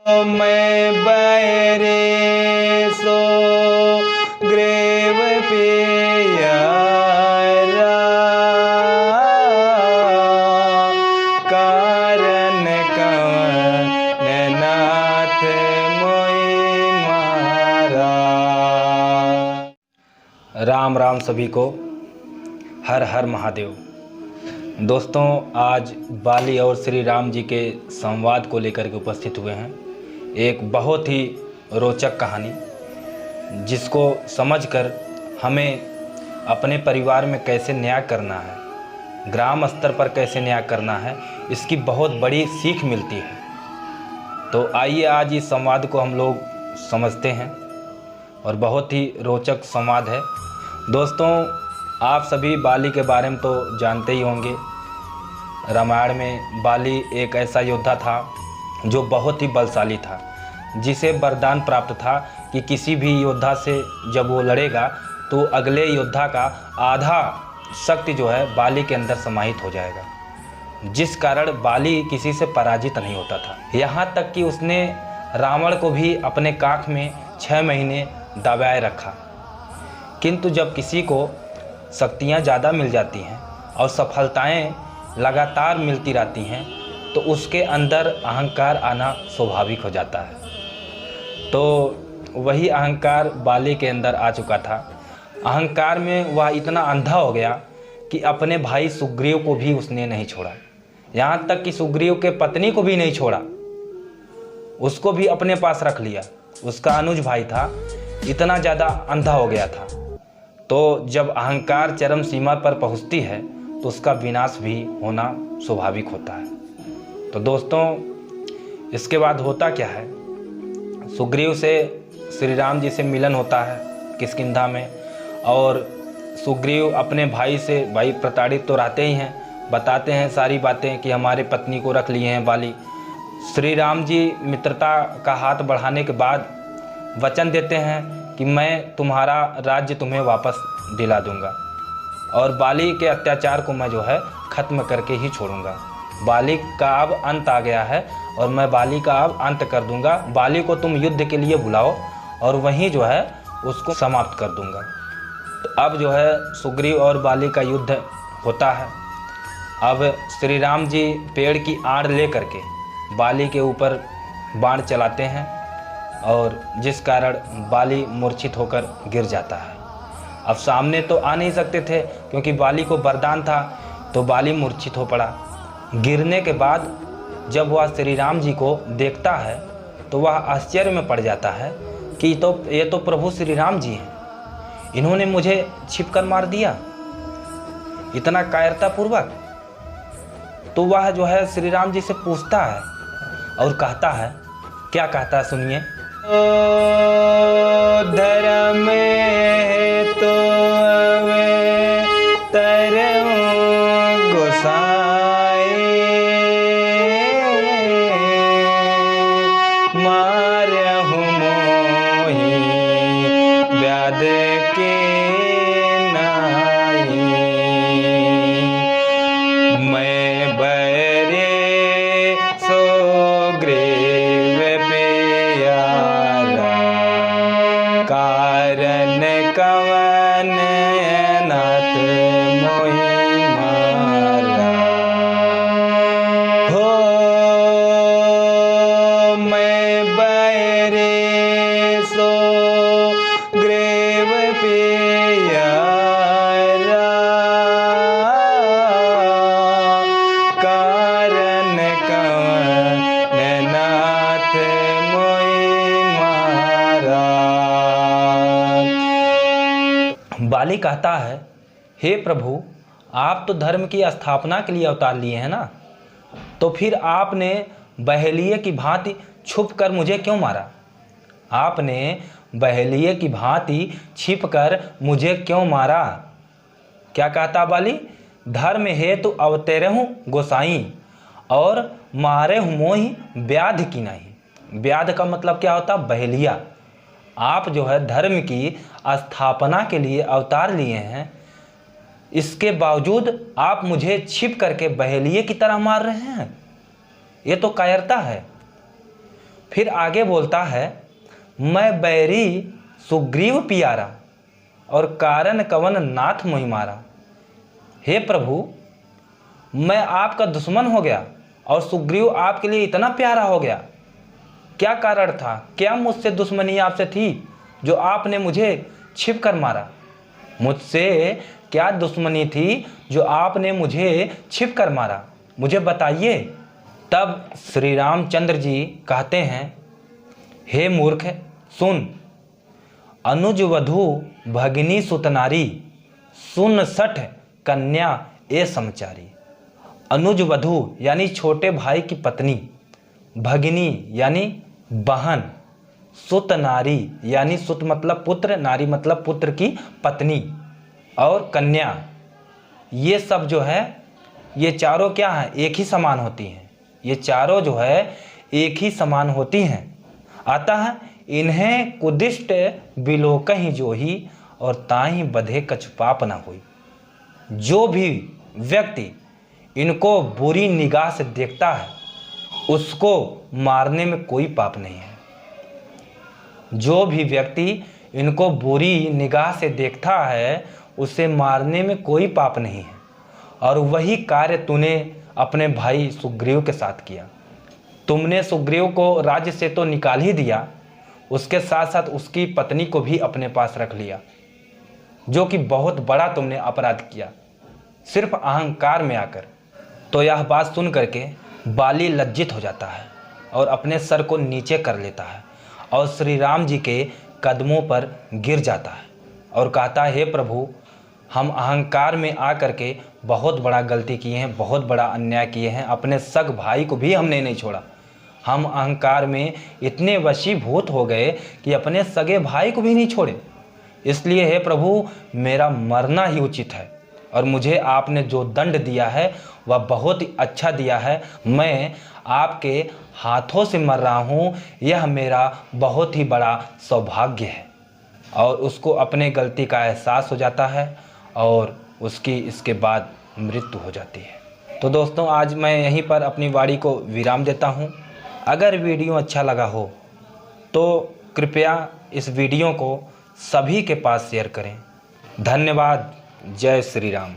मैं बहरे सो ग्रेव पियारा, कारण कवन नाथ मोहि मारा। राम राम सभी को, हर हर महादेव। दोस्तों, आज बाली और श्री राम जी के संवाद को लेकर के उपस्थित हुए हैं। एक बहुत ही रोचक कहानी, जिसको समझकर हमें अपने परिवार में कैसे न्याय करना है, ग्राम स्तर पर कैसे न्याय करना है, इसकी बहुत बड़ी सीख मिलती है। तो आइए आज इस संवाद को हम लोग समझते हैं, और बहुत ही रोचक संवाद है। दोस्तों, आप सभी बाली के बारे में तो जानते ही होंगे। रामायण में बाली एक ऐसा योद्धा था जो बहुत ही बलशाली था, जिसे वरदान प्राप्त था कि किसी भी योद्धा से जब वो लड़ेगा तो अगले योद्धा का आधा शक्ति जो है बाली के अंदर समाहित हो जाएगा, जिस कारण बाली किसी से पराजित नहीं होता था। यहाँ तक कि उसने रावण को भी अपने काख में 6 महीने दबाए रखा। किंतु जब किसी को शक्तियाँ ज़्यादा मिल जाती हैं और सफलताएं लगातार मिलती रहती हैं, तो उसके अंदर अहंकार आना स्वाभाविक हो जाता है। तो वही अहंकार बाली के अंदर आ चुका था। अहंकार में वह इतना अंधा हो गया कि अपने भाई सुग्रीव को भी उसने नहीं छोड़ा। यहाँ तक कि सुग्रीव के पत्नी को भी नहीं छोड़ा, उसको भी अपने पास रख लिया। उसका अनुज भाई था, इतना ज़्यादा अंधा हो गया था। तो जब अहंकार चरम सीमा पर पहुँचती है तो उसका विनाश भी होना स्वाभाविक होता है। तो दोस्तों, इसके बाद होता क्या है, सुग्रीव से श्री राम जी से मिलन होता है किष्किंधा में, और सुग्रीव अपने भाई से, भाई प्रताड़ित तो रहते ही हैं, बताते हैं सारी बातें कि हमारे पत्नी को रख लिए हैं बाली। श्री राम जी मित्रता का हाथ बढ़ाने के बाद वचन देते हैं कि मैं तुम्हारा राज्य तुम्हें वापस दिला दूंगा, और बाली के अत्याचार को मैं जो है ख़त्म करके ही छोड़ूंगा। बाली का अब अंत आ गया है और मैं बाली का अब अंत कर दूंगा। बाली को तुम युद्ध के लिए बुलाओ और वहीं जो है उसको समाप्त कर दूंगा। तो अब जो है सुग्रीव और बाली का युद्ध होता है। अब श्री राम जी पेड़ की आड़ ले करके बाली के ऊपर बाण चलाते हैं, और जिस कारण बाली मूर्छित होकर गिर जाता है। अब सामने तो आ नहीं सकते थे क्योंकि बाली को वरदान था, तो बाली मूर्छित हो पड़ा। गिरने के बाद जब वह श्री राम जी को देखता है तो वह आश्चर्य में पड़ जाता है कि ये तो प्रभु श्री राम जी हैं, इन्होंने मुझे छिपकर मार दिया इतना कायरतापूर्वक। तो वह जो है श्री राम जी से पूछता है और कहता है, क्या कहता है सुनिए। धर्म तो तरऊ गोसाई, मारहु मोहि व्याध के नाई। मैं बहरे सो ग्रीव पियारा, कारण कवन नाथ मोहि मारा। हो मैं बहरे सो ग्रीव पियारा, कारण कवन नाथ मोहि मारा। बाली कहता है, हे प्रभु, आप तो धर्म की स्थापना के लिए अवतार लिए हैं ना, तो फिर आपने बहेलिये की भांति छुप कर मुझे क्यों मारा? आपने बहेलिये की भांति छिप कर मुझे क्यों मारा? क्या कहता बाली? धर्म हेतु अवतरहु गोसाई, और मारे मोहि व्याध की नहीं। व्याध का मतलब क्या होता? बहेलिया। आप जो है धर्म की स्थापना के लिए अवतार लिए हैं, इसके बावजूद आप मुझे छिप करके बहेलिये की तरह मार रहे हैं। ये तो कायरता है। फिर आगे बोलता है, मैं बैरी सुग्रीव पियारा और कारण कवन नाथ मोहि मारा। हे प्रभु, मैं आपका दुश्मन हो गया और सुग्रीव आपके लिए इतना प्यारा हो गया। क्या कारण था? क्या मुझसे दुश्मनी आपसे थी जो आपने मुझे छिप कर मारा? मुझसे क्या दुश्मनी थी जो आपने मुझे छिप कर मारा? मुझे बताइए। तब श्री रामचंद्र जी कहते हैं, हे मूर्ख सुन, अनुज वधु भगिनी सुतनारी, सुन सठ कन्या ए समचारी। अनुज वधु यानी छोटे भाई की पत्नी, भगिनी यानी बहन, सुत नारी यानी सुत मतलब पुत्र, नारी मतलब पुत्र की पत्नी, और कन्या, ये सब जो है ये चारों क्या हैं? एक ही समान होती हैं। ये चारों जो है एक ही समान होती हैं। अतः इन्हें कुदिष्ट बिलोकहि जोही और ताहि बधे कछु पाप न होई। जो भी व्यक्ति इनको बुरी निगाह से देखता है उसको मारने में कोई पाप नहीं है। जो भी व्यक्ति इनको बुरी निगाह से देखता है उसे मारने में कोई पाप नहीं है। और वही कार्य तूने अपने भाई सुग्रीव के साथ किया। तुमने सुग्रीव को राज्य से तो निकाल ही दिया, उसके साथ साथ उसकी पत्नी को भी अपने पास रख लिया, जो कि बहुत बड़ा तुमने अपराध किया सिर्फ अहंकार में आकर। तो यह बात सुन करके बाली लज्जित हो जाता है और अपने सर को नीचे कर लेता है और श्री राम जी के कदमों पर गिर जाता है और कहता है, हे प्रभु, हम अहंकार में आकर के बहुत बड़ा गलती किए हैं, बहुत बड़ा अन्याय किए हैं। अपने सग भाई को भी हमने नहीं छोड़ा। हम अहंकार में इतने वशीभूत हो गए कि अपने सगे भाई को भी नहीं छोड़े। इसलिए हे प्रभु, मेरा मरना ही उचित है और मुझे आपने जो दंड दिया है वह बहुत ही अच्छा दिया है। मैं आपके हाथों से मर रहा हूँ, यह मेरा बहुत ही बड़ा सौभाग्य है। और उसको अपने गलती का एहसास हो जाता है और उसकी इसके बाद मृत्यु हो जाती है। तो दोस्तों, आज मैं यहीं पर अपनी वाणी को विराम देता हूँ। अगर वीडियो अच्छा लगा हो तो कृपया इस वीडियो को सभी के पास शेयर करें। धन्यवाद। जय श्री राम।